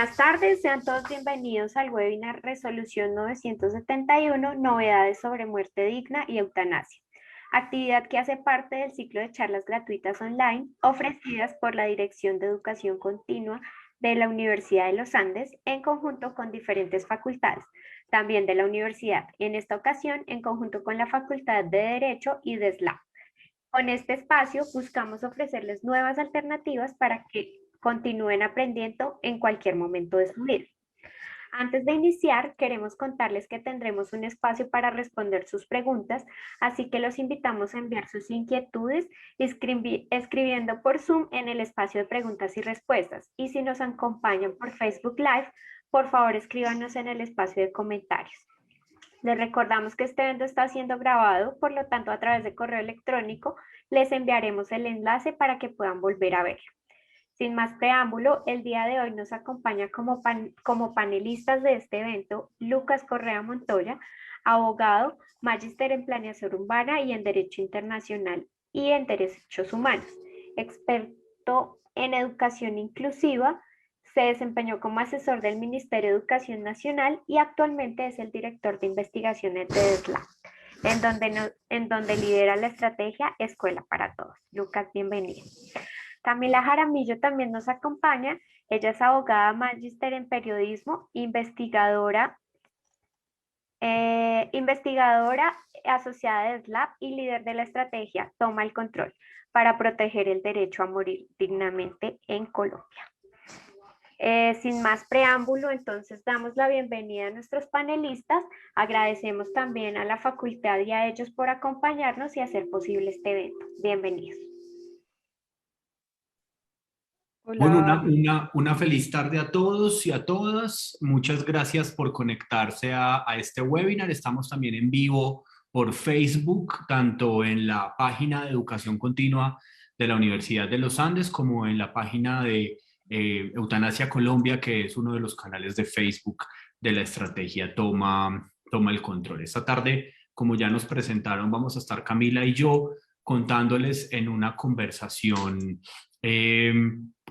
Buenas tardes, sean todos bienvenidos al webinar Resolución 971, Novedades sobre muerte digna y eutanasia, actividad que hace parte del ciclo de charlas gratuitas online ofrecidas por la Dirección de Educación Continua de la Universidad de los Andes en conjunto con diferentes facultades, también de la universidad, en esta ocasión en conjunto con la Facultad de Derecho y de SLAM. Con este espacio buscamos ofrecerles nuevas alternativas para que continúen aprendiendo en cualquier momento de su vida. Antes de iniciar, queremos contarles que tendremos un espacio para responder sus preguntas, así que los invitamos a enviar sus inquietudes escribiendo por Zoom en el espacio de preguntas y respuestas. Y si nos acompañan por Facebook Live, por favor escríbanos en el espacio de comentarios. Les recordamos que este evento está siendo grabado, por lo tanto a través de correo electrónico les enviaremos el enlace para que puedan volver a verlo. Sin más preámbulo, el día de hoy nos acompaña como panelistas de este evento Lucas Correa Montoya, abogado, magíster en planeación urbana y en Derecho Internacional y en Derechos Humanos, experto en educación inclusiva. Se desempeñó como asesor del Ministerio de Educación Nacional y actualmente es el director de investigaciones de SLAM, en donde lidera la estrategia Escuela para Todos. Lucas, bienvenido. Camila Jaramillo también nos acompaña. Ella es abogada, magíster en periodismo, investigadora asociada de SLAM y líder de la estrategia Toma el Control para proteger el derecho a morir dignamente en Colombia. Sin más preámbulo, entonces damos la bienvenida a nuestros panelistas. Agradecemos también a la facultad y a ellos por acompañarnos y hacer posible este evento. Bienvenidos. Bueno, Hola. una feliz tarde a todos y a todas. Muchas gracias por conectarse a este webinar. Estamos también en vivo por Facebook, tanto en la página de Educación Continua de la Universidad de los Andes como en la página de Eutanasia Colombia, que es uno de los canales de Facebook de la estrategia Toma el Control. Esta tarde, como ya nos presentaron, vamos a estar Camila y yo contándoles en una conversación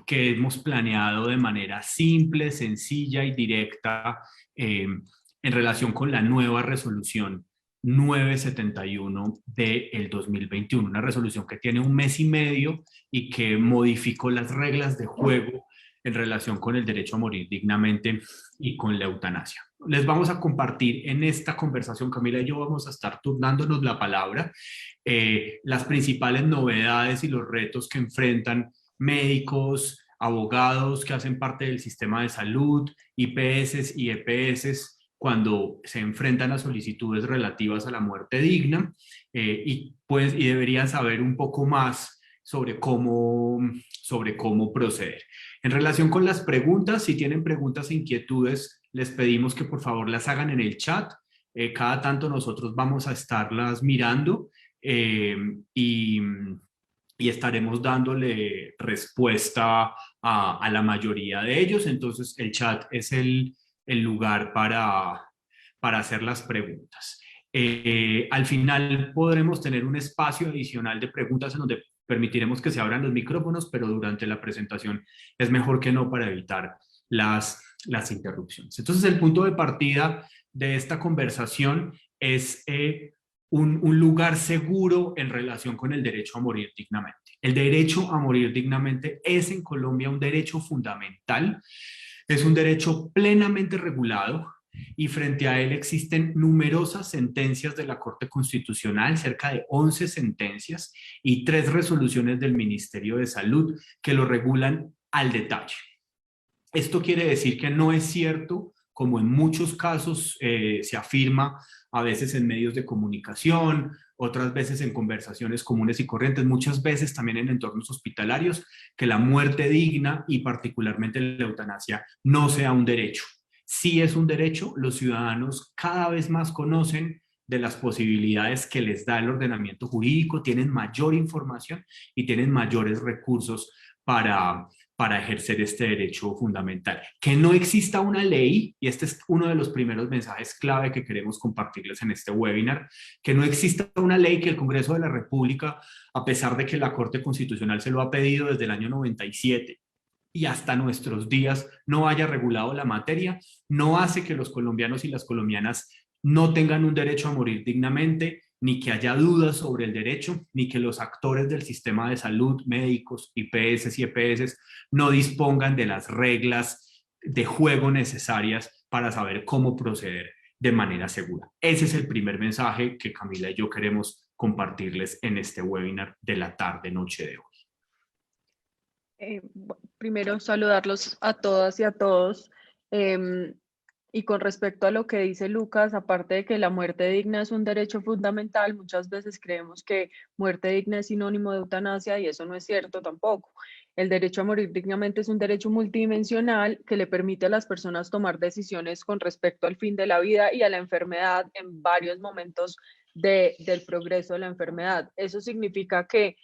que hemos planeado de manera simple, sencilla y directa en relación con la nueva resolución 971 del 2021, una resolución que tiene un mes y medio y que modificó las reglas de juego en relación con el derecho a morir dignamente y con la eutanasia. Les vamos a compartir en esta conversación, Camila y yo vamos a estar turnándonos la palabra, las principales novedades y los retos que enfrentan médicos, abogados que hacen parte del sistema de salud, IPS y EPS, cuando se enfrentan a solicitudes relativas a la muerte digna y deberían saber un poco más sobre cómo proceder. En relación con las preguntas, si tienen preguntas e inquietudes, les pedimos que por favor las hagan en el chat. Cada tanto nosotros vamos a estarlas mirando y estaremos dándole respuesta a la mayoría de ellos. Entonces el chat es el lugar para hacer las preguntas. Al final podremos tener un espacio adicional de preguntas en donde permitiremos que se abran los micrófonos, pero durante la presentación es mejor que no, para evitar las interrupciones. Entonces el punto de partida de esta conversación es un lugar seguro en relación con el derecho a morir dignamente. El derecho a morir dignamente es en Colombia un derecho fundamental, es un derecho plenamente regulado y frente a él existen numerosas sentencias de la Corte Constitucional, cerca de 11 sentencias y 3 resoluciones del Ministerio de Salud que lo regulan al detalle. Esto quiere decir que no es cierto, como en muchos casos se afirma, a veces en medios de comunicación, otras veces en conversaciones comunes y corrientes, muchas veces también en entornos hospitalarios, que la muerte digna y particularmente la eutanasia no sea un derecho. Sí es un derecho, los ciudadanos cada vez más conocen de las posibilidades que les da el ordenamiento jurídico, tienen mayor información y tienen mayores recursos para ejercer este derecho fundamental. Que no exista una ley, y este es uno de los primeros mensajes clave que queremos compartirles en este webinar, que no exista una ley, que el Congreso de la República, a pesar de que la Corte Constitucional se lo ha pedido desde el año 97, y hasta nuestros días no haya regulado la materia, no hace que los colombianos y las colombianas no tengan un derecho a morir dignamente, ni que haya dudas sobre el derecho, ni que los actores del sistema de salud, médicos, IPS y EPS, no dispongan de las reglas de juego necesarias para saber cómo proceder de manera segura. Ese es el primer mensaje que Camila y yo queremos compartirles en este webinar de la tarde-noche de hoy. Primero, saludarlos a todas y a todos. Y con respecto a lo que dice Lucas, aparte de que la muerte digna es un derecho fundamental, muchas veces creemos que muerte digna es sinónimo de eutanasia y eso no es cierto tampoco. El derecho a morir dignamente es un derecho multidimensional que le permite a las personas tomar decisiones con respecto al fin de la vida y a la enfermedad en varios momentos del progreso de la enfermedad. Eso significa que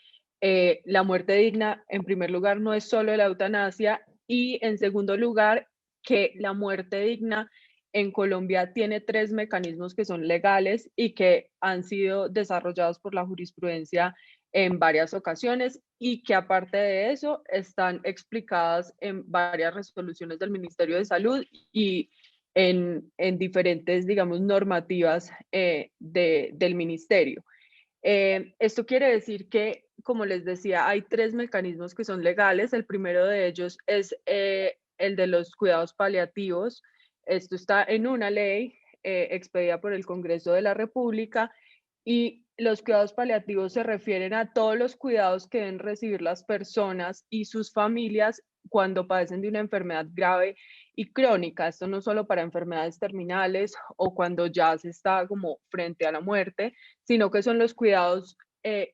la muerte digna, en primer lugar, no es solo la eutanasia y, en segundo lugar, que la muerte digna en Colombia tiene 3 mecanismos que son legales y que han sido desarrollados por la jurisprudencia en varias ocasiones y que aparte de eso están explicadas en varias resoluciones del Ministerio de Salud y en diferentes, digamos, normativas del Ministerio. Esto quiere decir que, como les decía, hay 3 mecanismos que son legales. El primero de ellos es el de los cuidados paliativos. Esto está en una ley expedida por el Congreso de la República y los cuidados paliativos se refieren a todos los cuidados que deben recibir las personas y sus familias cuando padecen de una enfermedad grave y crónica. Esto no solo para enfermedades terminales o cuando ya se está como frente a la muerte, sino que son los cuidados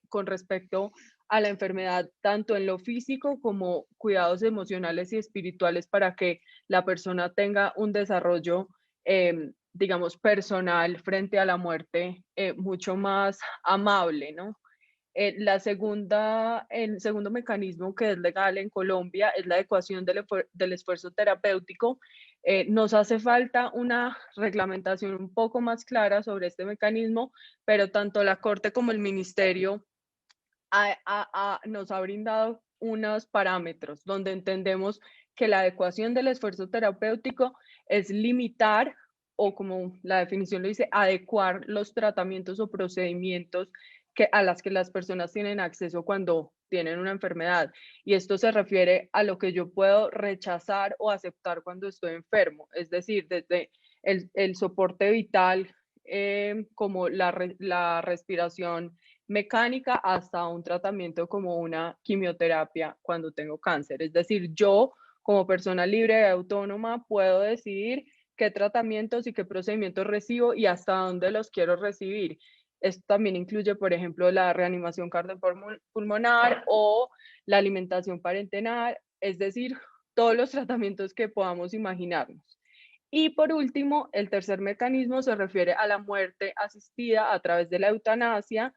con respecto a la enfermedad, tanto en lo físico como cuidados emocionales y espirituales para que la persona tenga un desarrollo, digamos, personal frente a la muerte mucho más amable, ¿no? El segundo mecanismo que es legal en Colombia es la adecuación del esfuerzo terapéutico. Nos hace falta una reglamentación un poco más clara sobre este mecanismo, pero tanto la Corte como el Ministerio nos ha brindado unos parámetros donde entendemos que la adecuación del esfuerzo terapéutico es limitar o, como la definición lo dice, adecuar los tratamientos o procedimientos a las que las personas tienen acceso cuando tienen una enfermedad. Y esto se refiere a lo que yo puedo rechazar o aceptar cuando estoy enfermo, es decir, desde el soporte vital, como la respiración mecánica, hasta un tratamiento como una quimioterapia cuando tengo cáncer. Es decir, yo como persona libre y autónoma puedo decidir qué tratamientos y qué procedimientos recibo y hasta dónde los quiero recibir. Esto también incluye, por ejemplo, la reanimación cardiopulmonar o la alimentación parenteral, es decir, todos los tratamientos que podamos imaginarnos. Y por último, el tercer mecanismo se refiere a la muerte asistida a través de la eutanasia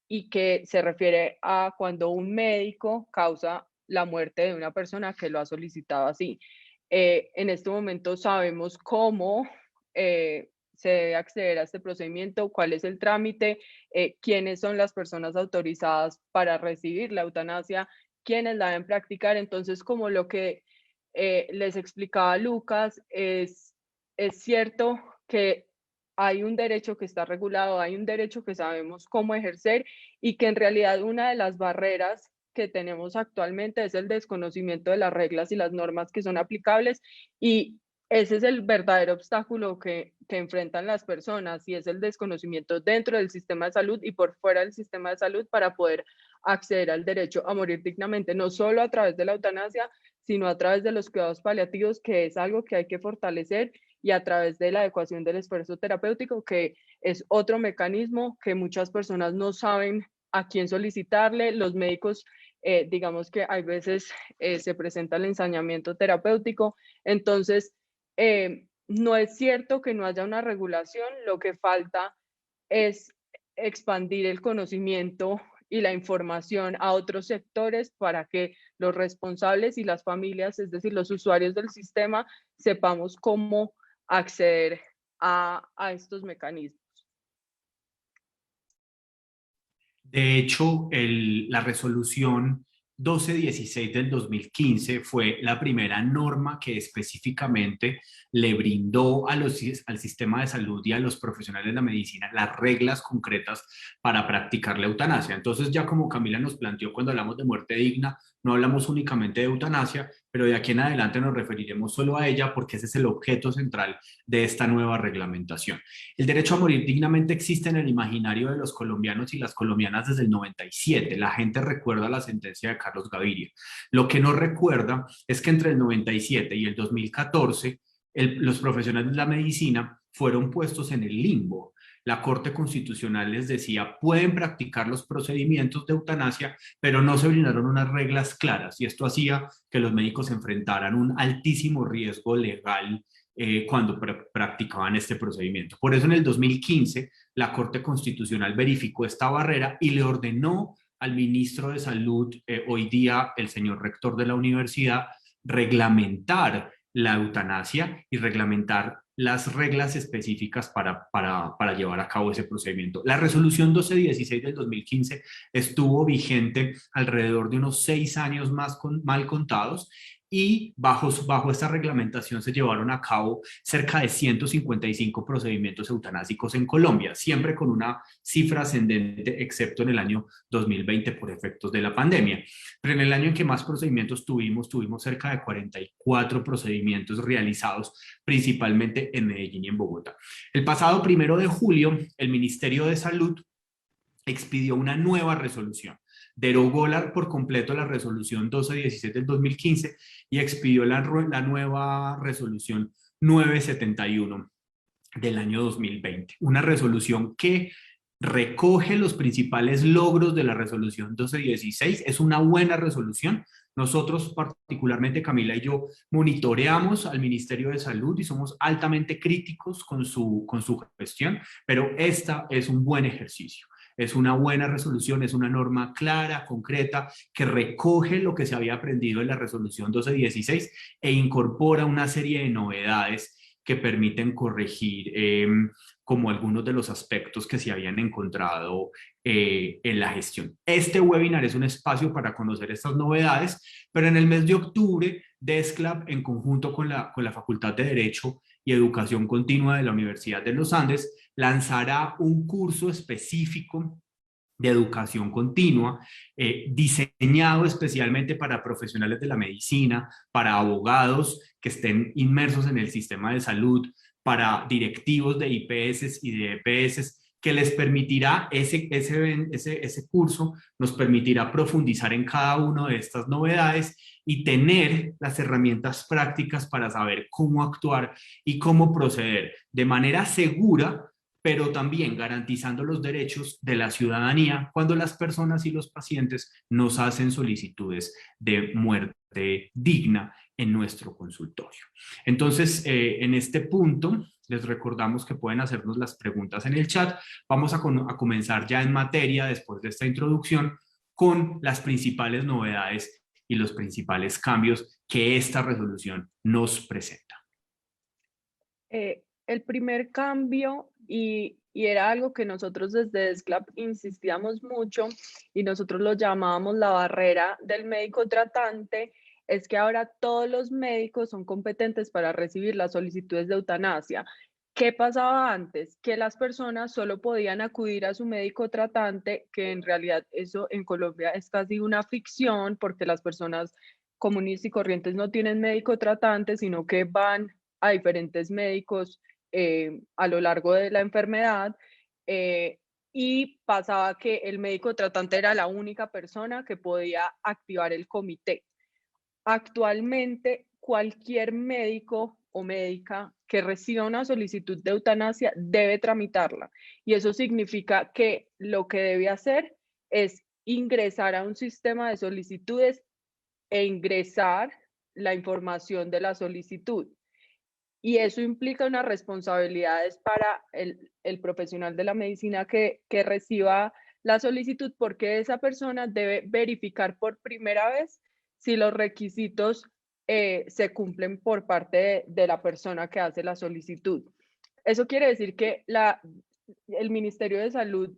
y que se refiere a cuando un médico causa la muerte de una persona que lo ha solicitado así. En este momento sabemos cómo se debe acceder a este procedimiento, cuál es el trámite, quiénes son las personas autorizadas para recibir la eutanasia, quiénes la deben practicar. Entonces, como lo que les explicaba Lucas, es cierto que hay un derecho que está regulado, hay un derecho que sabemos cómo ejercer y que en realidad una de las barreras que tenemos actualmente es el desconocimiento de las reglas y las normas que son aplicables, y ese es el verdadero obstáculo que enfrentan las personas, y es el desconocimiento dentro del sistema de salud y por fuera del sistema de salud para poder acceder al derecho a morir dignamente, no solo a través de la eutanasia, sino a través de los cuidados paliativos, que es algo que hay que fortalecer, y a través de la adecuación del esfuerzo terapéutico, que es otro mecanismo que muchas personas no saben a quién solicitarle. Los médicos, digamos que hay veces se presenta el ensañamiento terapéutico. Entonces, no es cierto que no haya una regulación, lo que falta es expandir el conocimiento y la información a otros sectores para que los responsables y las familias, es decir, los usuarios del sistema, sepamos cómo acceder a estos mecanismos. De hecho, la resolución 1216 del 2015 fue la primera norma que específicamente le brindó al sistema de salud y a los profesionales de la medicina las reglas concretas para practicar la eutanasia. Entonces, ya como Camila nos planteó cuando hablamos de muerte digna, no hablamos únicamente de eutanasia, pero de aquí en adelante nos referiremos solo a ella porque ese es el objeto central de esta nueva reglamentación. El derecho a morir dignamente existe en el imaginario de los colombianos y las colombianas desde el 97. La gente recuerda la sentencia de Carlos Gaviria. Lo que no recuerda es que entre el 97 y el 2014, los profesionales de la medicina fueron puestos en el limbo. La Corte Constitucional les decía, pueden practicar los procedimientos de eutanasia, pero no se brindaron unas reglas claras y esto hacía que los médicos enfrentaran un altísimo riesgo legal cuando practicaban este procedimiento. Por eso en el 2015 la Corte Constitucional verificó esta barrera y le ordenó al ministro de Salud, hoy día el señor rector de la universidad, reglamentar la eutanasia y reglamentar las reglas específicas para llevar a cabo ese procedimiento. La resolución 1216 del 2015 estuvo vigente alrededor de unos 6 años más mal contados y bajo esta reglamentación se llevaron a cabo cerca de 155 procedimientos eutanásicos en Colombia, siempre con una cifra ascendente, excepto en el año 2020 por efectos de la pandemia. Pero en el año en que más procedimientos tuvimos cerca de 44 procedimientos realizados, principalmente en Medellín y en Bogotá. El pasado 1 de julio, el Ministerio de Salud expidió una nueva resolución. Derogó por completo la resolución 1216 del 2015 y expidió la nueva resolución 971 del año 2020. Una resolución que recoge los principales logros de la resolución 1216. Es una buena resolución. Nosotros, particularmente Camila y yo, monitoreamos al Ministerio de Salud y somos altamente críticos con su gestión, pero esta es un buen ejercicio. Es una buena resolución, es una norma clara, concreta, que recoge lo que se había aprendido en la resolución 1216 e incorpora una serie de novedades que permiten corregir como algunos de los aspectos que se habían encontrado en la gestión. Este webinar es un espacio para conocer estas novedades, pero en el mes de octubre, DESCLAP, en conjunto con la Facultad de Derecho y Educación Continua de la Universidad de los Andes, lanzará un curso específico de educación continua, diseñado especialmente para profesionales de la medicina, para abogados que estén inmersos en el sistema de salud, para directivos de IPS y de EPS, que les permitirá, ese curso nos permitirá profundizar en cada una de estas novedades y tener las herramientas prácticas para saber cómo actuar y cómo proceder de manera segura, pero también garantizando los derechos de la ciudadanía cuando las personas y los pacientes nos hacen solicitudes de muerte digna en nuestro consultorio. Entonces, en este punto, les recordamos que pueden hacernos las preguntas en el chat. Vamos a comenzar ya en materia, después de esta introducción, con las principales novedades y los principales cambios que esta resolución nos presenta. El primer cambio, y era algo que nosotros desde DESCLAP insistíamos mucho y nosotros lo llamábamos la barrera del médico tratante, es que ahora todos los médicos son competentes para recibir las solicitudes de eutanasia. ¿Qué pasaba antes? Que las personas solo podían acudir a su médico tratante, que en realidad eso en Colombia es casi una ficción, porque las personas comunes y corrientes no tienen médico tratante, sino que van a diferentes médicos a lo largo de la enfermedad, y pasaba que el médico tratante era la única persona que podía activar el comité. Actualmente, cualquier médico o médica que reciba una solicitud de eutanasia debe tramitarla, y eso significa que lo que debe hacer es ingresar a un sistema de solicitudes e ingresar la información de la solicitud. Y eso implica unas responsabilidades para el profesional de la medicina que reciba la solicitud, porque esa persona debe verificar por primera vez si los requisitos se cumplen por parte de la persona que hace la solicitud. Eso quiere decir que el Ministerio de Salud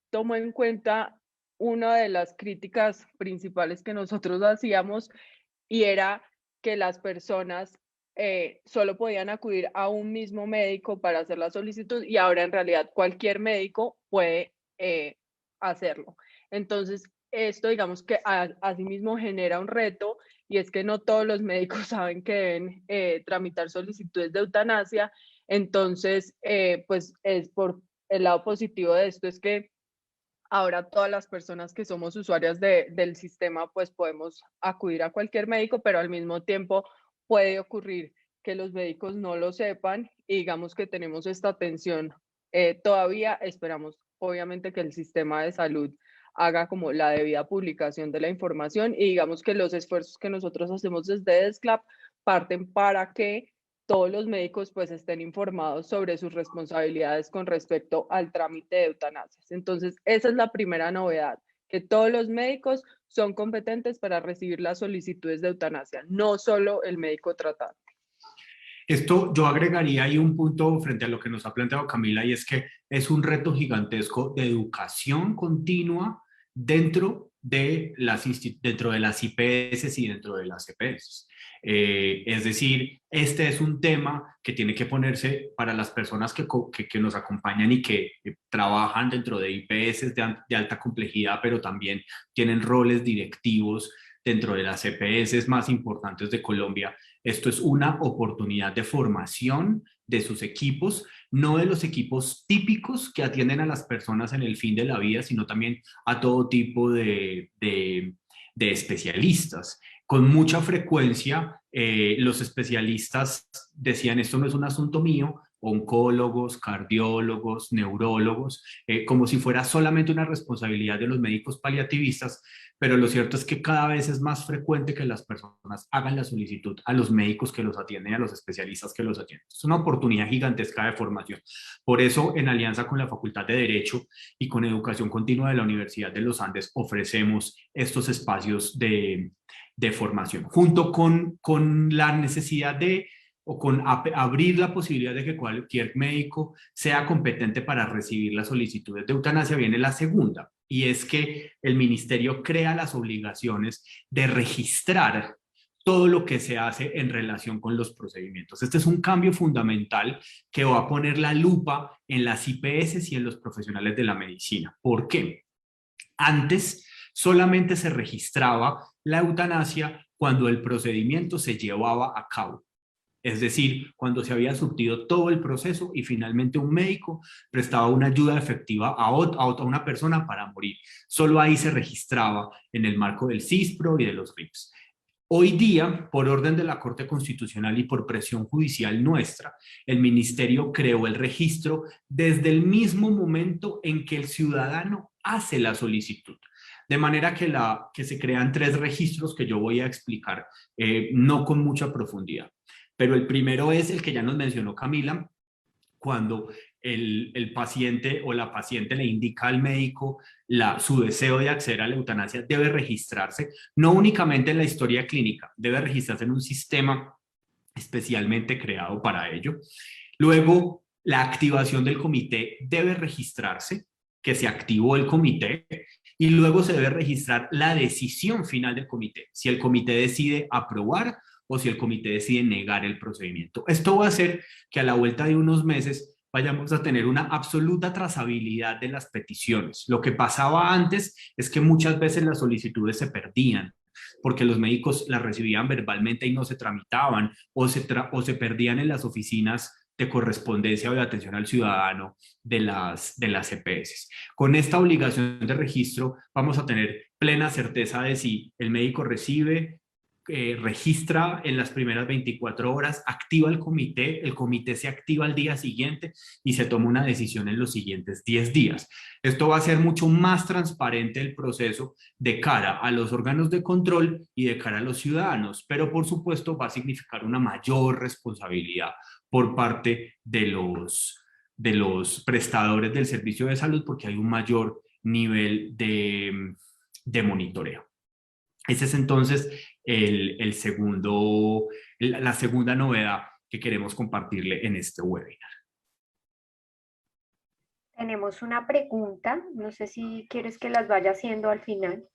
tomó en cuenta una de las críticas principales que nosotros hacíamos y era que las personas solo podían acudir a un mismo médico para hacer la solicitud y ahora en realidad cualquier médico puede hacerlo. Entonces, esto digamos que asimismo genera un reto y es que no todos los médicos saben que deben tramitar solicitudes de eutanasia. Entonces, pues es por el lado positivo de esto es que ahora todas las personas que somos usuarias del sistema, pues podemos acudir a cualquier médico, pero al mismo tiempo puede ocurrir que los médicos no lo sepan y digamos que tenemos esta atención. Todavía esperamos, obviamente, que el sistema de salud haga como la debida publicación de la información y digamos que los esfuerzos que nosotros hacemos desde DESCLAP parten para que todos los médicos pues estén informados sobre sus responsabilidades con respecto al trámite de eutanasias. Entonces, esa es la primera novedad, que todos los médicos son competentes para recibir las solicitudes de eutanasia, no solo el médico tratante. Esto yo agregaría ahí un punto frente a lo que nos ha planteado Camila y es que es un reto gigantesco de educación continua dentro dentro de las IPS y dentro de las EPS. Es decir, este es un tema que tiene que ponerse para las personas que nos acompañan y que trabajan dentro de IPS de alta complejidad, pero también tienen roles directivos dentro de las EPS más importantes de Colombia. Esto es una oportunidad de formación de sus equipos, no de los equipos típicos que atienden a las personas en el fin de la vida, sino también a todo tipo de especialistas. Con mucha frecuencia, los especialistas decían, esto no es un asunto mío, oncólogos, cardiólogos, neurólogos, como si fuera solamente una responsabilidad de los médicos paliativistas, pero lo cierto es que cada vez es más frecuente que las personas hagan la solicitud a los médicos que los atienden y a los especialistas que los atienden. Es una oportunidad gigantesca de formación. Por eso, en alianza con la Facultad de Derecho y con Educación Continua de la Universidad de los Andes, ofrecemos estos espacios de formación, junto con la necesidad de o con abrir la posibilidad de que cualquier médico sea competente para recibir las solicitudes de eutanasia, viene la segunda, y es que el ministerio crea las obligaciones de registrar todo lo que se hace en relación con los procedimientos. Este es un cambio fundamental que va a poner la lupa en las IPS y en los profesionales de la medicina. ¿Por qué? Antes solamente se registraba la eutanasia cuando el procedimiento se llevaba a cabo. Es decir, cuando se había surtido todo el proceso y finalmente un médico prestaba una ayuda efectiva a una persona para morir. Solo ahí se registraba en el marco del CISPRO y de los RIPS. Hoy día, por orden de la Corte Constitucional y por presión judicial nuestra, el Ministerio creó el registro desde el mismo momento en que el ciudadano hace la solicitud. De manera que se crean 3 registros que yo voy a explicar, no con mucha profundidad. Pero el primero es el que ya nos mencionó Camila, cuando el paciente o la paciente le indica al médico su deseo de acceder a la eutanasia, debe registrarse, no únicamente en la historia clínica, debe registrarse en un sistema especialmente creado para ello. Luego, la activación del comité debe registrarse, que se activó el comité, y luego se debe registrar la decisión final del comité, si el comité decide aprobar o si el comité decide negar el procedimiento. Esto va a hacer que a la vuelta de unos meses vayamos a tener una absoluta trazabilidad de las peticiones. Lo que pasaba antes es que muchas veces las solicitudes se perdían porque los médicos las recibían verbalmente y no se tramitaban o se perdían en las oficinas de correspondencia o de atención al ciudadano de las EPS. Con esta obligación de registro vamos a tener plena certeza de si el médico recibe, registra en las primeras 24 horas, activa el comité se activa al día siguiente y se toma una decisión en los siguientes 10 días. Esto va a ser mucho más transparente el proceso de cara a los órganos de control y de cara a los ciudadanos, pero por supuesto va a significar una mayor responsabilidad por parte de los prestadores del servicio de salud porque hay un mayor nivel de monitoreo. Ese es entonces la segunda novedad que queremos compartirle en este webinar. Tenemos una pregunta, no sé si quieres que las vaya haciendo al final.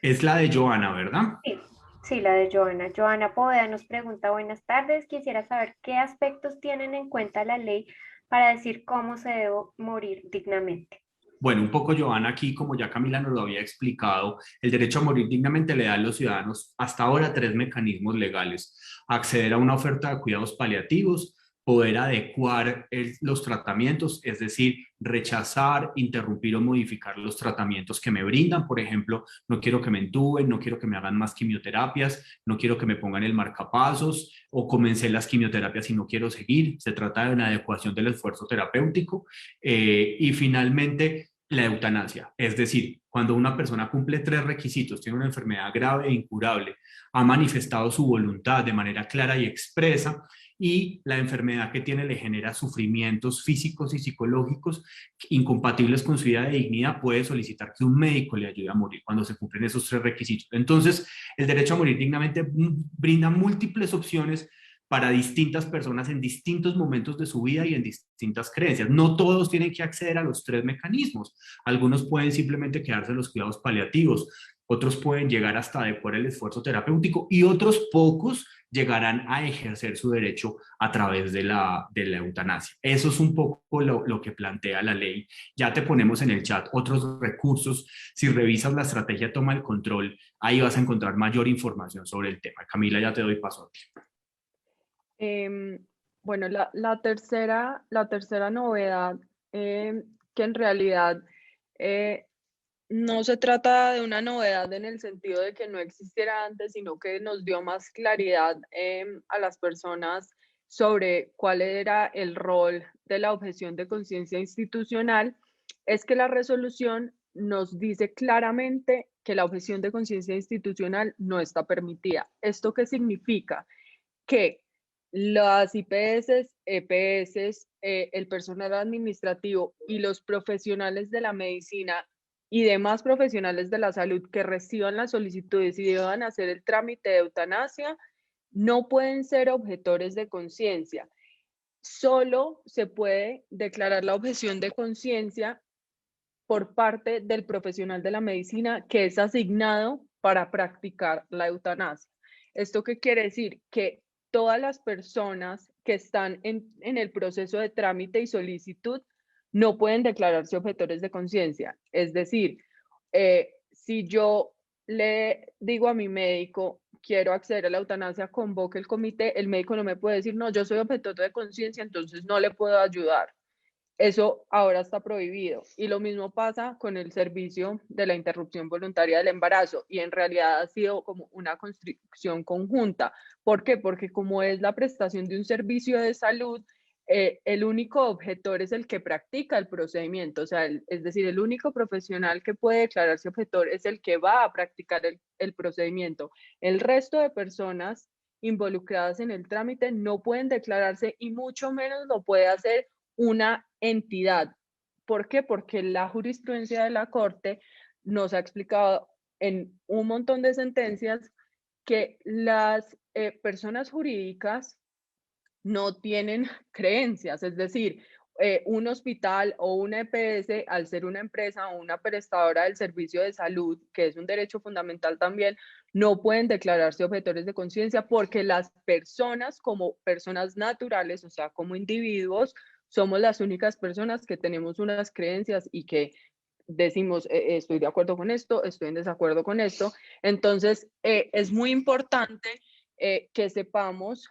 Es la de Joana, ¿verdad? Sí, sí, la de Joana. Joana Poveda nos pregunta, buenas tardes, quisiera saber qué aspectos tienen en cuenta la ley para decir cómo se debe morir dignamente. Bueno, un poco, Joana, aquí, como ya Camila nos lo había explicado, el derecho a morir dignamente le da a los ciudadanos hasta ahora tres mecanismos legales: acceder a una oferta de cuidados paliativos, poder adecuar los tratamientos, es decir, rechazar, interrumpir o modificar los tratamientos que me brindan. Por ejemplo, no quiero que me entuben, no quiero que me hagan más quimioterapias, no quiero que me pongan el marcapasos o comencé las quimioterapias y no quiero seguir. Se trata de una adecuación del esfuerzo terapéutico. Y finalmente, la eutanasia, es decir, cuando una persona cumple tres requisitos: tiene una enfermedad grave e incurable, ha manifestado su voluntad de manera clara y expresa, y la enfermedad que tiene le genera sufrimientos físicos y psicológicos incompatibles con su vida de dignidad, puede solicitar que un médico le ayude a morir cuando se cumplen esos tres requisitos. Entonces, el derecho a morir dignamente brinda múltiples opciones para distintas personas en distintos momentos de su vida y en distintas creencias. No todos tienen que acceder a los tres mecanismos. Algunos pueden simplemente quedarse en los cuidados paliativos, otros pueden llegar hasta adecuar el esfuerzo terapéutico y otros pocos llegarán a ejercer su derecho a través de la eutanasia. Eso es un poco lo que plantea la ley. Ya te ponemos en el chat otros recursos. Si revisas la estrategia Toma el Control, ahí vas a encontrar mayor información sobre el tema. Camila, ya te doy paso a ti. Bueno, la tercera novedad, que en realidad eh, no se trata de una novedad en el sentido de que no existiera antes, sino que nos dio más claridad a las personas sobre cuál era el rol de la objeción de conciencia institucional, es que la resolución nos dice claramente que la objeción de conciencia institucional no está permitida. ¿Esto qué significa? Que las IPS, EPS, el personal administrativo y los profesionales de la medicina y demás profesionales de la salud que reciban las solicitudes y deban hacer el trámite de eutanasia no pueden ser objetores de conciencia. Solo se puede declarar la objeción de conciencia por parte del profesional de la medicina que es asignado para practicar la eutanasia. ¿Esto qué quiere decir? Que todas las personas que están en el proceso de trámite y solicitud no pueden declararse objetores de conciencia. Es decir, si yo le digo a mi médico, quiero acceder a la eutanasia, convoque el comité, el médico no me puede decir, no, yo soy objetor de conciencia, entonces no le puedo ayudar. Eso ahora está prohibido. Y lo mismo pasa con el servicio de la interrupción voluntaria del embarazo. Y en realidad ha sido como una construcción conjunta. ¿Por qué? Porque como es la prestación de un servicio de salud, el único objetor es el que practica el procedimiento. O sea, es decir, el único profesional que puede declararse objetor es el que va a practicar el procedimiento. El resto de personas involucradas en el trámite no pueden declararse y mucho menos lo puede hacer una entidad. ¿Por qué? Porque la jurisprudencia de la Corte nos ha explicado en un montón de sentencias que las personas jurídicas no tienen creencias, es decir, un hospital o una EPS, al ser una empresa o una prestadora del servicio de salud, que es un derecho fundamental también, no pueden declararse objetores de conciencia porque las personas como personas naturales, o sea, como individuos, somos las únicas personas que tenemos unas creencias y que decimos, estoy de acuerdo con esto, estoy en desacuerdo con esto. Entonces, es muy importante que sepamos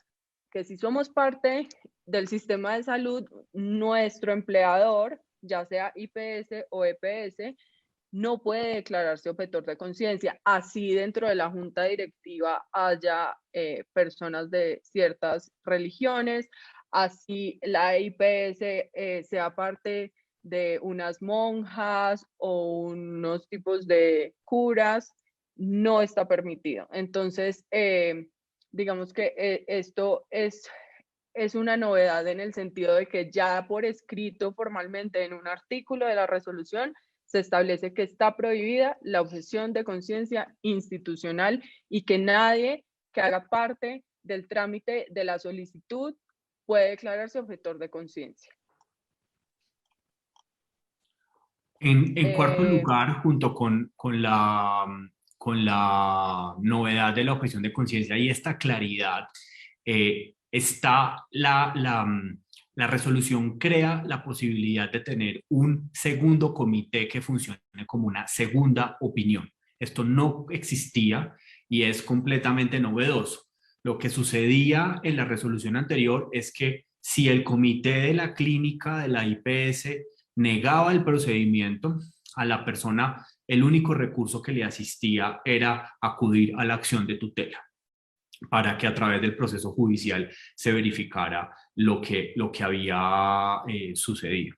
que si somos parte del sistema de salud, nuestro empleador, ya sea IPS o EPS, no puede declararse objetor de conciencia. Así dentro de la junta directiva haya personas de ciertas religiones, así la IPS sea parte de unas monjas o unos tipos de curas, no está permitido. Entonces, digamos que esto es una novedad en el sentido de que ya por escrito formalmente en un artículo de la resolución se establece que está prohibida la objeción de conciencia institucional y que nadie que haga parte del trámite de la solicitud puede declararse objetor de conciencia. En cuarto Eh, lugar, junto con la novedad de la objeción de conciencia y esta claridad, está la resolución crea la posibilidad de tener un segundo comité que funcione como una segunda opinión. Esto no existía y es completamente novedoso. Lo que sucedía en la resolución anterior es que si el comité de la clínica de la IPS negaba el procedimiento, a la persona el único recurso que le asistía era acudir a la acción de tutela para que a través del proceso judicial se verificara lo que había sucedido.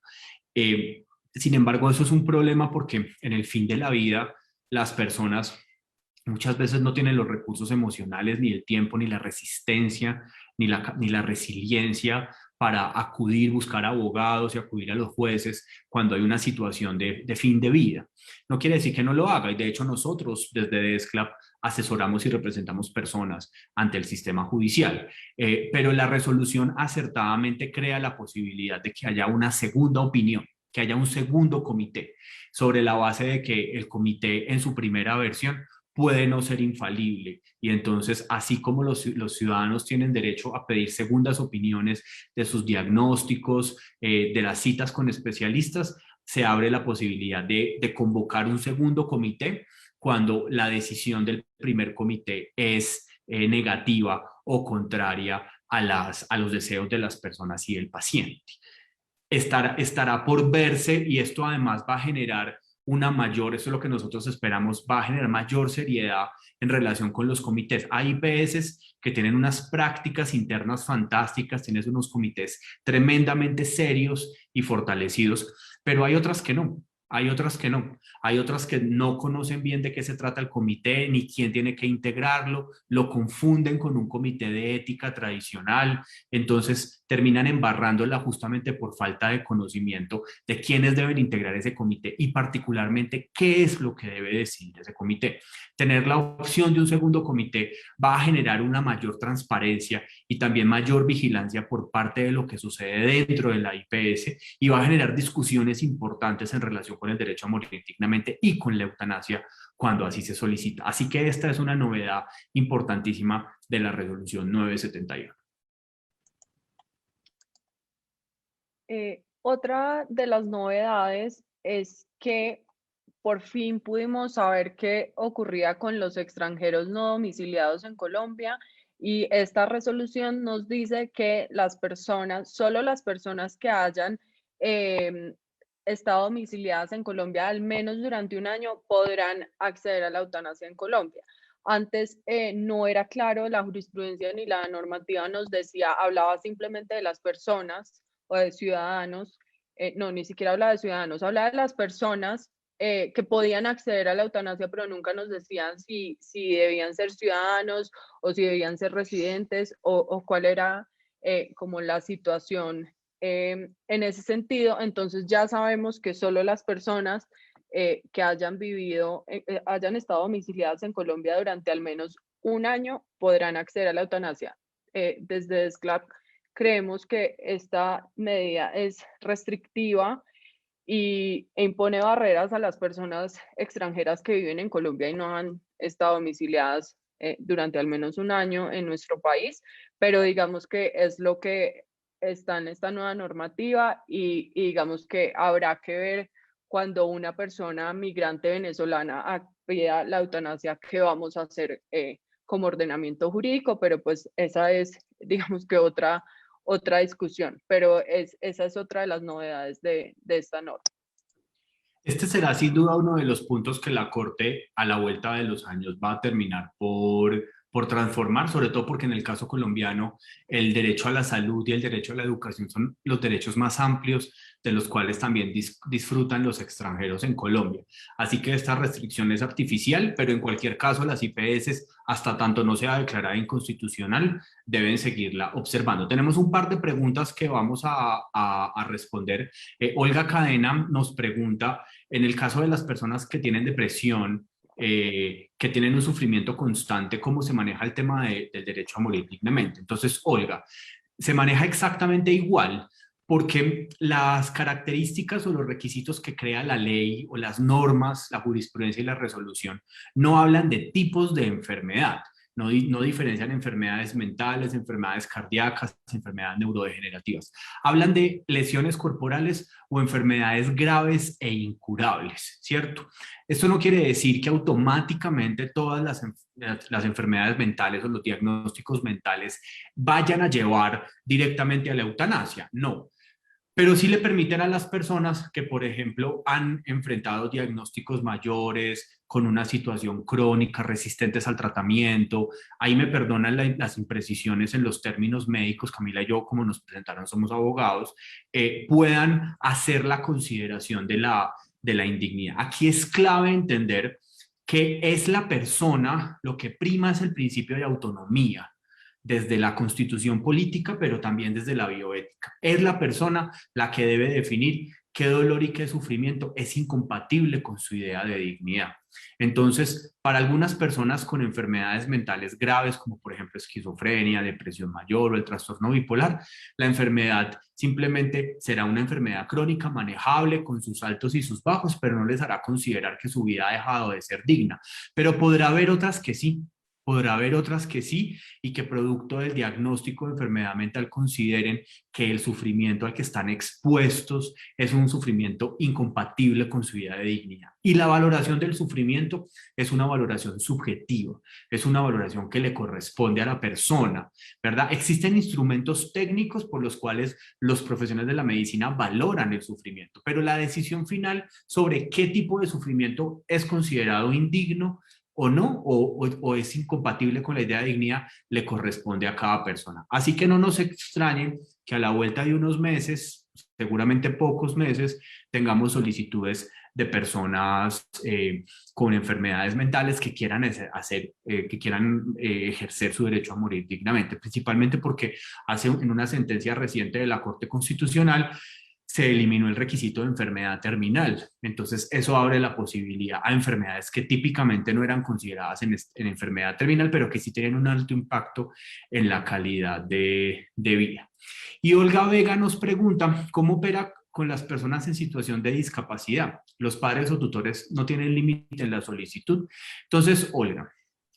Eh, Sin embargo, eso es un problema porque en el fin de la vida las personas muchas veces no tienen los recursos emocionales, ni el tiempo, ni la resistencia, ni la resiliencia para acudir, buscar abogados y acudir a los jueces cuando hay una situación de fin de vida. No quiere decir que no lo haga y de hecho nosotros desde DESCLAP asesoramos y representamos personas ante el sistema judicial, pero la resolución acertadamente crea la posibilidad de que haya una segunda opinión, que haya un segundo comité, sobre la base de que el comité en su primera versión puede no ser infalible. Y entonces, así como los ciudadanos tienen derecho a pedir segundas opiniones de sus diagnósticos, de las citas con especialistas, se abre la posibilidad de convocar un segundo comité cuando la decisión del primer comité es negativa o contraria a los deseos de las personas y del paciente. Estará por verse y esto además va a generar una mayor, eso es lo que nosotros esperamos, va a generar mayor seriedad en relación con los comités. Hay IPS que tienen unas prácticas internas fantásticas, tienen unos comités tremendamente serios y fortalecidos, pero hay otras que no. Hay otras que no. Hay otras que no conocen bien de qué se trata el comité, ni quién tiene que integrarlo, lo confunden con un comité de ética tradicional, entonces terminan embarrándola justamente por falta de conocimiento de quiénes deben integrar ese comité y particularmente qué es lo que debe decidir ese comité. Tener la opción de un segundo comité va a generar una mayor transparencia y también mayor vigilancia por parte de lo que sucede dentro de la IPS y va a generar discusiones importantes en relación con el derecho a morir dignamente y con la eutanasia cuando así se solicita. Así que esta es una novedad importantísima de la resolución 971. Otra de las novedades es que por fin pudimos saber qué ocurría con los extranjeros no domiciliados en Colombia y esta resolución nos dice que las personas, solo las personas que hayan em, estado domiciliadas en Colombia al menos durante un año podrán acceder a la eutanasia en Colombia. Antes no era claro, la jurisprudencia ni la normativa nos decía, hablaba simplemente de las personas o de ciudadanos, no, ni siquiera hablaba de ciudadanos, hablaba de las personas que podían acceder a la eutanasia, pero nunca nos decían si debían ser ciudadanos o si debían ser residentes o cuál era como la situación en ese sentido. Entonces ya sabemos que solo las personas que hayan vivido, hayan estado domiciliadas en Colombia durante al menos un año podrán acceder a la eutanasia. Desde SCLAP creemos que esta medida es restrictiva e impone barreras a las personas extranjeras que viven en Colombia y no han estado domiciliadas durante al menos un año en nuestro país, pero digamos que es lo que está en esta nueva normativa y digamos que habrá que ver cuando una persona migrante venezolana pida la eutanasia, qué vamos a hacer como ordenamiento jurídico, pero pues esa es, digamos que otra discusión, pero esa es otra de las novedades de esta norma. Este será sin duda uno de los puntos que la Corte a la vuelta de los años va a terminar por transformar, sobre todo porque en el caso colombiano el derecho a la salud y el derecho a la educación son los derechos más amplios de los cuales también disfrutan los extranjeros en Colombia. Así que esta restricción es artificial, pero en cualquier caso las IPS, hasta tanto no sea declarada inconstitucional, deben seguirla observando. Tenemos un par de preguntas que vamos a responder. Olga Cadena nos pregunta, en el caso de las personas que tienen depresión, que tienen un sufrimiento constante, ¿cómo se maneja el tema del derecho a morir dignamente? Entonces, Olga, se maneja exactamente igual porque las características o los requisitos que crea la ley o las normas, la jurisprudencia y la resolución no hablan de tipos de enfermedad. No diferencian enfermedades mentales, enfermedades cardíacas, enfermedades neurodegenerativas. Hablan de lesiones corporales o enfermedades graves e incurables, ¿cierto? Esto no quiere decir que automáticamente todas las enfermedades mentales o los diagnósticos mentales vayan a llevar directamente a la eutanasia, no. Pero sí le permiten a las personas que, por ejemplo, han enfrentado diagnósticos mayores, con una situación crónica, resistentes al tratamiento. Ahí me perdonan las imprecisiones en los términos médicos, Camila y yo, como nos presentaron, somos abogados, puedan hacer la consideración de la indignidad. Aquí es clave entender que es la persona, lo que prima es el principio de autonomía desde la constitución política, pero también desde la bioética. Es la persona la que debe definir qué dolor y qué sufrimiento es incompatible con su idea de dignidad. Entonces, para algunas personas con enfermedades mentales graves, como por ejemplo esquizofrenia, depresión mayor o el trastorno bipolar, la enfermedad simplemente será una enfermedad crónica manejable con sus altos y sus bajos, pero no les hará considerar que su vida ha dejado de ser digna. Pero podrá haber otras que sí. Podrá haber otras que sí y que producto del diagnóstico de enfermedad mental consideren que el sufrimiento al que están expuestos es un sufrimiento incompatible con su vida de dignidad. Y la valoración del sufrimiento es una valoración subjetiva, es una valoración que le corresponde a la persona, ¿verdad? Existen instrumentos técnicos por los cuales los profesionales de la medicina valoran el sufrimiento, pero la decisión final sobre qué tipo de sufrimiento es considerado indigno o no, o es incompatible con la idea de dignidad, le corresponde a cada persona. Así que no nos extrañen que a la vuelta de unos meses, seguramente pocos meses, tengamos solicitudes de personas con enfermedades mentales que quieran ejercer su derecho a morir dignamente, principalmente porque en una sentencia reciente de la Corte Constitucional se eliminó el requisito de enfermedad terminal. Entonces, eso abre la posibilidad a enfermedades que típicamente no eran consideradas en enfermedad terminal, pero que sí tienen un alto impacto en la calidad de vida. Y Olga Vega nos pregunta, ¿cómo opera con las personas en situación de discapacidad? Los padres o tutores no tienen límite en la solicitud. Entonces, Olga,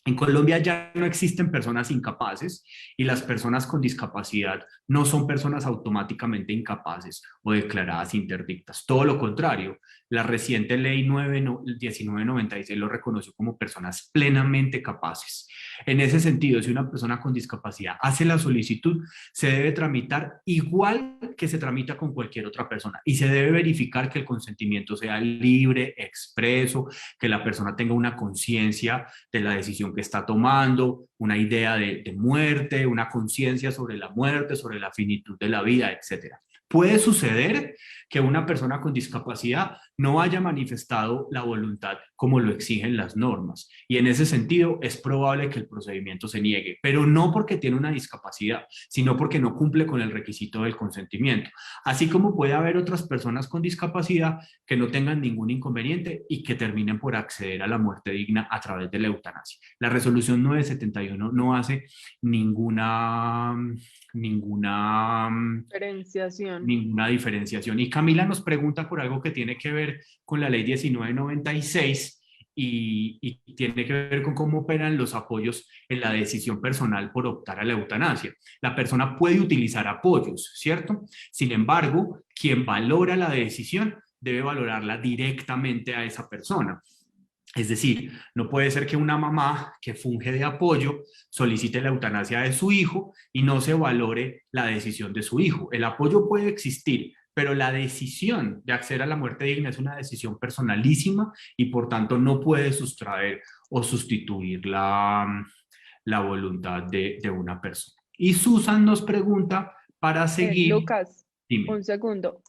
en Colombia ya no existen personas incapaces y las personas con discapacidad no son personas automáticamente incapaces o declaradas interdictas. Todo lo contrario, la reciente ley 1996 lo reconoció como personas plenamente capaces. En ese sentido, si una persona con discapacidad hace la solicitud, se debe tramitar igual que se tramita con cualquier otra persona y se debe verificar que el consentimiento sea libre, expreso, que la persona tenga una conciencia de la decisión que está tomando, una idea de muerte, una conciencia sobre la muerte, sobre la finitud de la vida, etcétera. Puede suceder que una persona con discapacidad no haya manifestado la voluntad como lo exigen las normas y en ese sentido es probable que el procedimiento se niegue, pero no porque tiene una discapacidad, sino porque no cumple con el requisito del consentimiento. Así como puede haber otras personas con discapacidad que no tengan ningún inconveniente y que terminen por acceder a la muerte digna a través de la eutanasia. La resolución 971 no hace ninguna diferenciación. Y Camila nos pregunta por algo que tiene que ver con la ley 1996 y tiene que ver con cómo operan los apoyos en la decisión personal por optar a la eutanasia. La persona puede utilizar apoyos, ¿cierto? Sin embargo, quien valora la decisión debe valorarla directamente a esa persona. Es decir, no puede ser que una mamá que funge de apoyo solicite la eutanasia de su hijo y no se valore la decisión de su hijo. El apoyo puede existir, pero la decisión de acceder a la muerte digna es una decisión personalísima y por tanto no puede sustraer o sustituir la voluntad de una persona. Y Susan nos pregunta para seguir. Lucas, Dime. un segundo.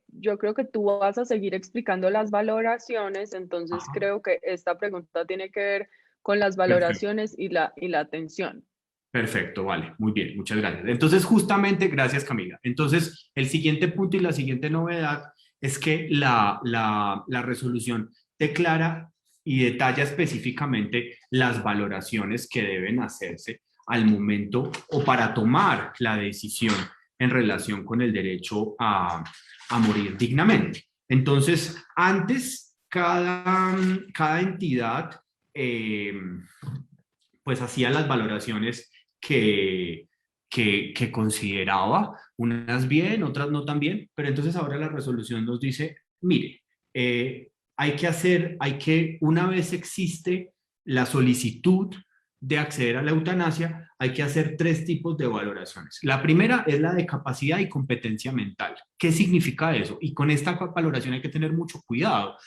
Yo creo que tú vas a seguir explicando las valoraciones, entonces creo que esta pregunta tiene que ver con las valoraciones y la atención. Perfecto, vale, muy bien, muchas gracias. Entonces, justamente, gracias Camila. Entonces, el siguiente punto y la siguiente novedad es que la resolución declara y detalla específicamente las valoraciones que deben hacerse al momento o para tomar la decisión en relación con el derecho a morir dignamente. Entonces, antes, cada entidad pues hacía las valoraciones que consideraba, unas bien, otras no tan bien, pero entonces ahora la resolución nos dice, mire, una vez existe la solicitud de acceder a la eutanasia, hay que hacer 3 tipos de valoraciones. La primera es la de capacidad y competencia mental. ¿Qué significa eso? Y con esta valoración hay que tener mucho cuidado,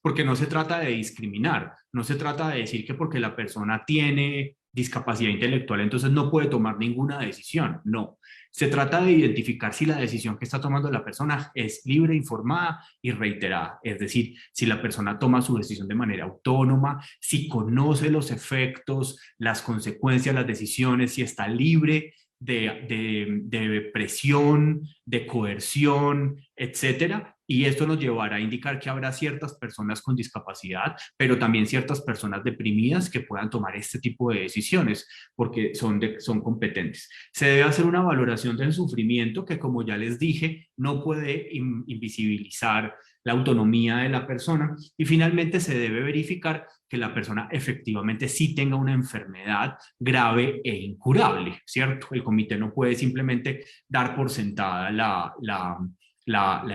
porque no se trata de discriminar, no se trata de decir que porque la persona tiene discapacidad intelectual, entonces no puede tomar ninguna decisión. No, se trata de identificar si la decisión que está tomando la persona es libre, informada y reiterada. Es decir, si la persona toma su decisión de manera autónoma, si conoce los efectos, las consecuencias, las decisiones, si está libre de presión, de coerción, etcétera. Y esto nos llevará a indicar que habrá ciertas personas con discapacidad, pero también ciertas personas deprimidas que puedan tomar este tipo de decisiones porque son competentes. Se debe hacer una valoración del sufrimiento que, como ya les dije, no puede invisibilizar la autonomía de la persona, y finalmente se debe verificar que la persona efectivamente sí tenga una enfermedad grave e incurable, ¿cierto? El comité no puede simplemente dar por sentada la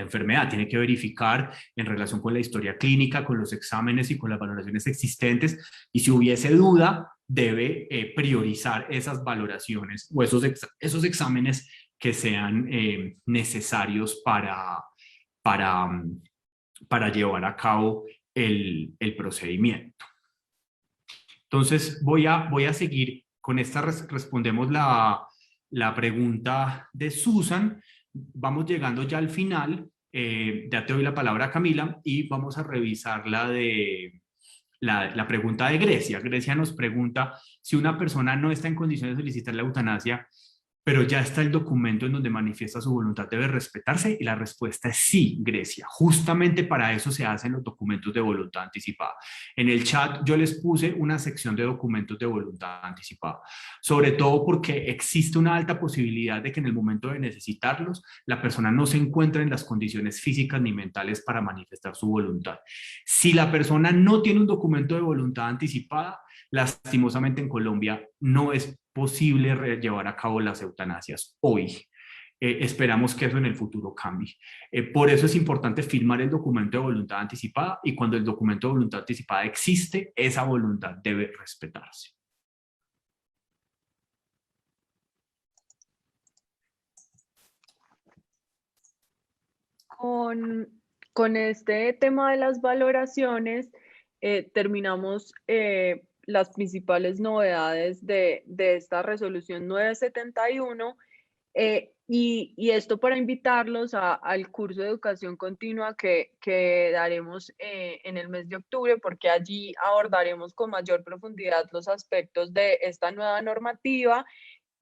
enfermedad, tiene que verificar en relación con la historia clínica, con los exámenes y con las valoraciones existentes, y si hubiese duda, debe priorizar esas valoraciones o esos exámenes que sean necesarios para, para llevar a cabo el procedimiento. Entonces voy a seguir con esta, respondemos la pregunta de Susan. Vamos llegando ya al final, ya te doy la palabra a Camila y vamos a revisar la pregunta de Grecia. Grecia nos pregunta si una persona no está en condiciones de solicitar la eutanasia, pero ya está el documento en donde manifiesta su voluntad, ¿debe respetarse? Y la respuesta es sí, Grecia. Justamente para eso se hacen los documentos de voluntad anticipada. En el chat yo les puse una sección de documentos de voluntad anticipada, sobre todo porque existe una alta posibilidad de que en el momento de necesitarlos, la persona no se encuentre en las condiciones físicas ni mentales para manifestar su voluntad. Si la persona no tiene un documento de voluntad anticipada, lastimosamente en Colombia no es posible llevar a cabo las eutanasias hoy. Esperamos que eso en el futuro cambie. Por eso es importante firmar el documento de voluntad anticipada, y cuando el documento de voluntad anticipada existe, esa voluntad debe respetarse. Con este tema de las valoraciones, terminamos las principales novedades de esta resolución 971, y esto para invitarlos al curso de educación continua que daremos en el mes de octubre, porque allí abordaremos con mayor profundidad los aspectos de esta nueva normativa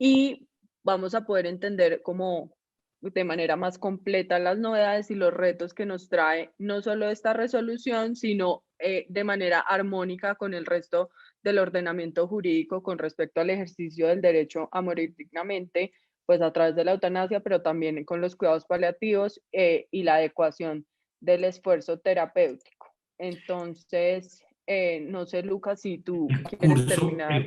y vamos a poder entender cómo de manera más completa las novedades y los retos que nos trae no solo esta resolución, sino de manera armónica con el resto del ordenamiento jurídico con respecto al ejercicio del derecho a morir dignamente, pues a través de la eutanasia, pero también con los cuidados paliativos y la adecuación del esfuerzo terapéutico. Entonces, no sé, Lucas, si tú quieres terminar.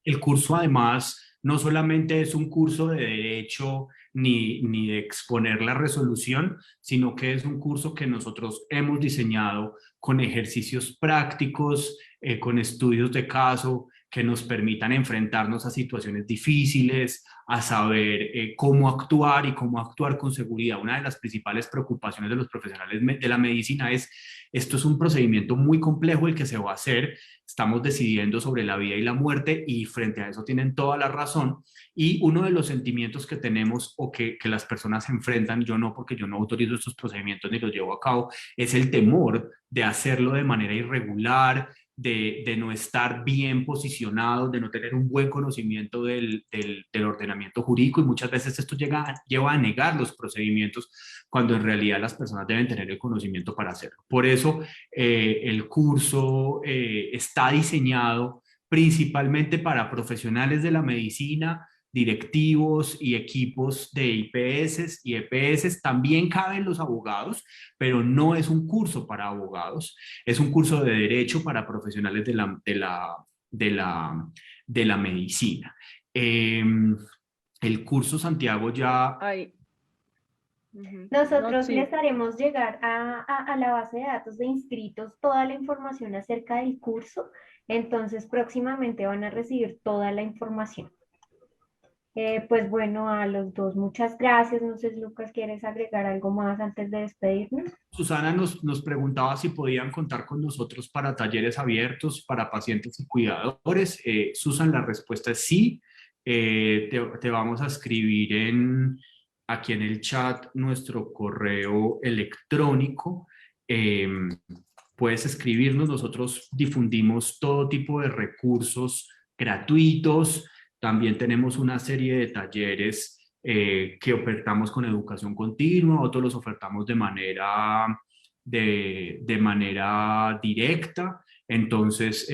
El curso además no solamente es un curso de derecho ni de exponer la resolución, sino que es un curso que nosotros hemos diseñado con ejercicios prácticos, con estudios de caso que nos permitan enfrentarnos a situaciones difíciles, a saber cómo actuar y cómo actuar con seguridad. Una de las principales preocupaciones de los profesionales de la medicina es: esto es un procedimiento muy complejo el que se va a hacer, estamos decidiendo sobre la vida y la muerte, y frente a eso tienen toda la razón. Y uno de los sentimientos que tenemos o que las personas enfrentan, yo no, porque yo no autorizo estos procedimientos ni los llevo a cabo, es el temor de hacerlo de manera irregular, de no estar bien posicionado, de no tener un buen conocimiento del ordenamiento jurídico, y muchas veces esto lleva a negar los procedimientos cuando en realidad las personas deben tener el conocimiento para hacerlo. Por eso el curso está diseñado principalmente para profesionales de la medicina, directivos y equipos de IPS y EPS. También caben los abogados, pero no es un curso para abogados, es un curso de derecho para profesionales de la medicina. El curso, Santiago, ya... Ay. No, Nosotros sí. les haremos llegar a la base de datos de inscritos toda la información acerca del curso, entonces próximamente van a recibir toda la información. Pues bueno, a los dos muchas gracias. No sé, Lucas, ¿quieres agregar algo más antes de despedirnos? Susana nos preguntaba si podían contar con nosotros para talleres abiertos para pacientes y cuidadores. Susan, la respuesta es sí. Te vamos a escribir aquí en el chat nuestro correo electrónico. Puedes escribirnos, nosotros difundimos todo tipo de recursos gratuitos. También tenemos una serie de talleres que ofertamos con educación continua, otros los ofertamos de manera directa. Entonces,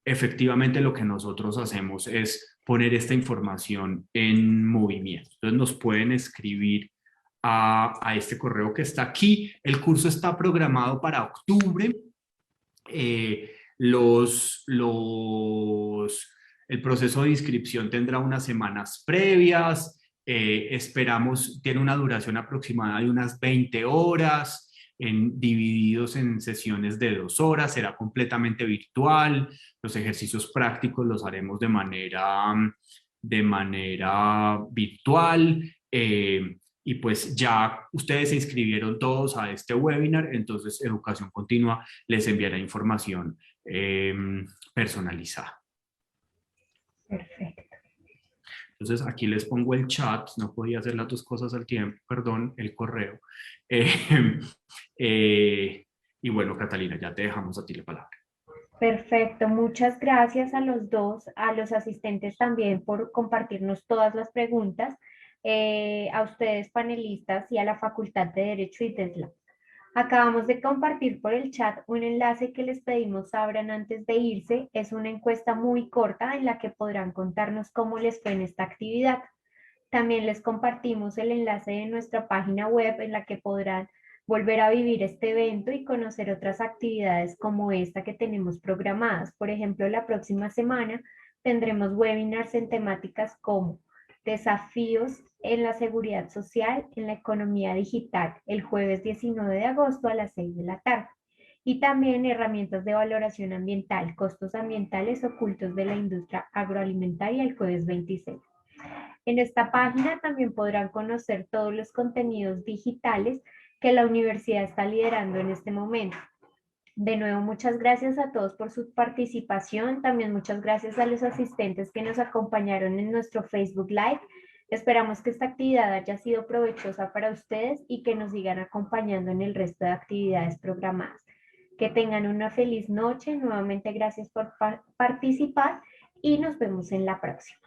efectivamente lo que nosotros hacemos es poner esta información en movimiento. Entonces nos pueden escribir a este correo que está aquí. El curso está programado para octubre. El proceso de inscripción tendrá unas semanas previas. Esperamos, tiene una duración aproximada de unas 20 horas, divididos en sesiones de 2 horas, será completamente virtual. Los ejercicios prácticos los haremos de manera virtual. Y pues ya ustedes se inscribieron todos a este webinar, entonces Educación Continua les enviará información personalizada. Perfecto. Entonces aquí les pongo el chat, no podía hacer las dos cosas al tiempo, perdón, el correo. Y bueno, Catalina, ya te dejamos a ti la palabra. Perfecto, muchas gracias a los dos, a los asistentes también por compartirnos todas las preguntas, a ustedes panelistas y a la Facultad de Derecho y TESLA. Acabamos de compartir por el chat un enlace que les pedimos abran antes de irse. Es una encuesta muy corta en la que podrán contarnos cómo les fue en esta actividad. También les compartimos el enlace de nuestra página web en la que podrán volver a vivir este evento y conocer otras actividades como esta que tenemos programadas. Por ejemplo, la próxima semana tendremos webinars en temáticas como desafíos en la seguridad social, en la economía digital, el jueves 19 de agosto a las 6 de la tarde. Y también herramientas de valoración ambiental, costos ambientales ocultos de la industria agroalimentaria el jueves 26. En esta página también podrán conocer todos los contenidos digitales que la universidad está liderando en este momento. De nuevo, muchas gracias a todos por su participación. También muchas gracias a los asistentes que nos acompañaron en nuestro Facebook Live. Esperamos que esta actividad haya sido provechosa para ustedes y que nos sigan acompañando en el resto de actividades programadas. Que tengan una feliz noche. Nuevamente, gracias por participar y nos vemos en la próxima.